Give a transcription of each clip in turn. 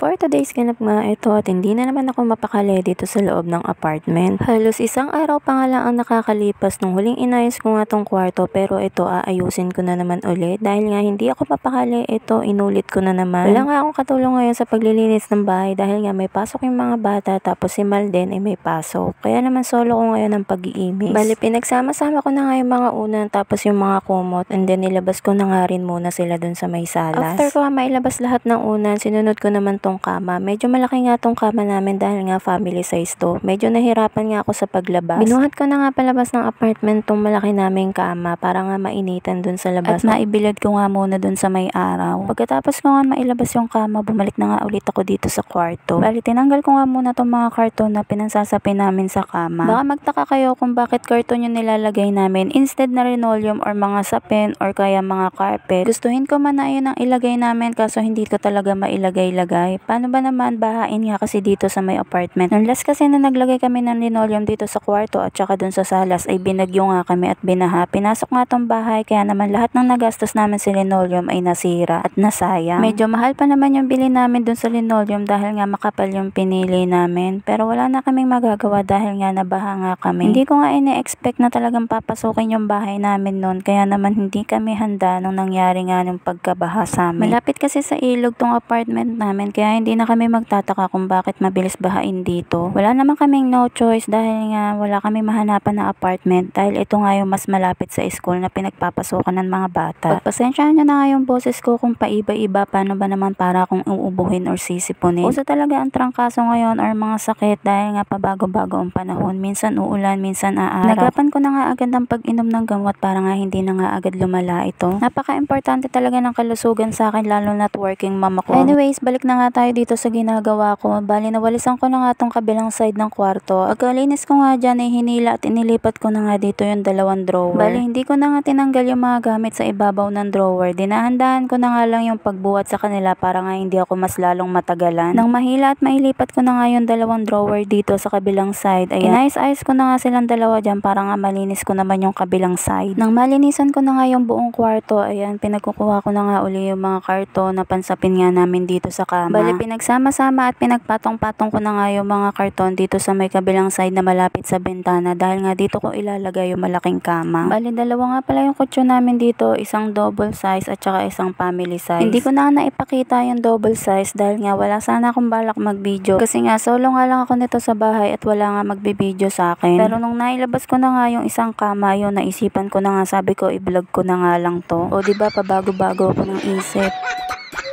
For today's ganap nga ito at hindi na naman ako mapakali dito sa loob ng apartment. Halos isang araw pa nga lang ang nakakalipas nung huling inayos ko nga tong kwarto, pero ito aayusin ko na naman ulit dahil nga hindi ako mapakali. Ito inulit ko na naman. Wala nga akong katulong ngayon sa paglilinis ng bahay dahil nga may pasok yung mga bata, tapos si Mal din ay may pasok. Kaya naman solo ko ngayon ang pag-iimis. Bali pinagsama-sama ko na nga yung mga unan tapos yung mga kumot, and then nilabas ko na nga rin muna sila dun sa may salas. After ko mailabas lahat ng unan, sinunod ko naman tong kama. Medyo malaki nga tong kama namin dahil nga family size to. Medyo nahirapan nga ako sa paglabas. Binuhat ko na nga palabas ng apartment tong malaki naming kama para nga mainitan dun sa labas. At maibilad ko nga muna dun sa may araw. Pagkatapos ko nga mailabas yung kama, bumalik na nga ulit ako dito sa kwarto. Bali tinanggal ko nga muna tong mga karton na pinansasapi namin sa kama. Baka magtaka kayo kung bakit karton yung nilalagay namin instead na linoleum or mga sapin or kaya mga carpet. Gustuhin ko man na yun ang ilagay namin, kaso hindi ko talaga mailagay-lagay. Paano ba naman, bahain nga kasi dito sa may apartment. Nung last kasi na naglagay kami ng linoleum dito sa kwarto at saka dun sa salas ay binagyo nga kami at binaha. Pinasok nga tong bahay kaya naman lahat ng nagastos namin sa linoleum ay nasira at nasayang. Medyo mahal pa naman yung bili namin dun sa linoleum dahil nga makapal yung pinili namin. Pero wala na kaming magagawa dahil nga nabaha nga kami. Hindi ko nga ine-expect na talagang papasukin yung bahay namin noon, kaya naman hindi kami handa nung nangyari nga nung pagkabaha sa amin. Malapit kasi sa ilog tong apartment namin kaya hindi na kami magtataka kung bakit mabilis bahain dito. Wala naman kaming no choice dahil nga wala kami mahanapan na apartment dahil ito nga yung mas malapit sa school na pinagpapasokan ng mga bata. Pagpasensyahan nyo na nga yung boses ko kung paiba-iba, paano ba naman para akong uubuhin or sisipunin. Uso talaga ang trangkaso ngayon or mga sakit dahil nga pabago-bago ang panahon. Minsan uulan, minsan aaraw. Nagapan ko na nga agad ang pag-inom ng gamot para nga hindi na nga agad lumala ito. Napaka-importante talaga ng kalusugan sa akin, lalo na't working mom ako. Anyways, balik na nga tayo dito sa ginagawa ko. Bali nawalisan ko na nga tong kabilang side ng kwarto. Pagkalinis ko nga dyan ay hinila at inilipat ko na nga dito yung dalawang drawer. Bali hindi ko na nga tinanggal yung mga gamit sa ibabaw ng drawer. Dinahandahan ko na nga lang yung pagbuhat sa kanila para nga hindi ako mas lalong matagalan. Nang mahila at mailipat ko na nga yung dalawang drawer dito sa kabilang side, ayan, inayos-ayos ko na nga silang dalawa dyan para nga malinis ko naman yung kabilang side. Nang malinisan ko na nga yung buong kwarto, ayan, pinagkukuha ko na nga uli yung mga karton na pansapin nga namin dito sa kama. Bali pinagsama-sama at pinagpatong-patong ko na nga yung mga karton dito sa may kabilang side na malapit sa bintana dahil nga dito ko ilalagay yung malaking kama. Bali dalawa nga pala yung kutso namin dito, isang double size at saka isang family size. Hindi ko na naipakita yung double size dahil nga wala sana akong balak mag-video kasi nga solo nga lang ako nito sa bahay at wala nga magbi-video sa akin. Pero nung nailabas ko na nga yung isang kama, yun naisipan ko na nga, sabi ko i-vlog ko na nga lang to. O diba pabago-bago ako ng isip.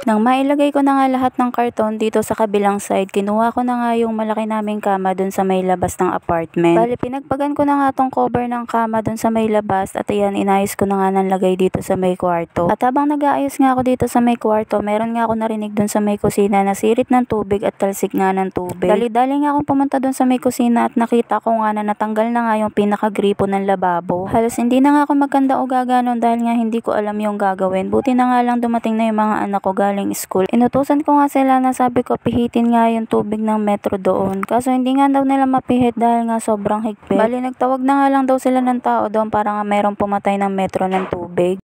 Nang mailagay ko na nga lahat ng karton dito sa kabilang side, kinuha ko na nga yung malaki naming kama dun sa may labas ng apartment. Bali pinagpagan ko na nga tong cover ng kama dun sa may labas at ayan, inayos ko na nga ng lagay dito sa may kwarto. At habang nag-aayos nga ako dito sa may kwarto, meron nga ako narinig dun sa may kusina na sirit ng tubig at talsik nga ng tubig. Dali-dali nga akong pumunta dun sa may kusina at nakita ko nga na natanggal na nga yung pinakagripo ng lababo. Halos hindi na nga ako magkanda o gaganon dahil nga hindi ko alam yung gagawin. Buti na nga lang dumating na yung mga anak ko galing school. Inutusan ko nga sila na sabi ko pihitin nga yung tubig ng metro doon. Kaso hindi nga daw nila mapihit dahil nga sobrang higpit. Bali nagtawag na nga lang daw sila ng tao doon para nga mayroong pumatay ng metro ng tubig.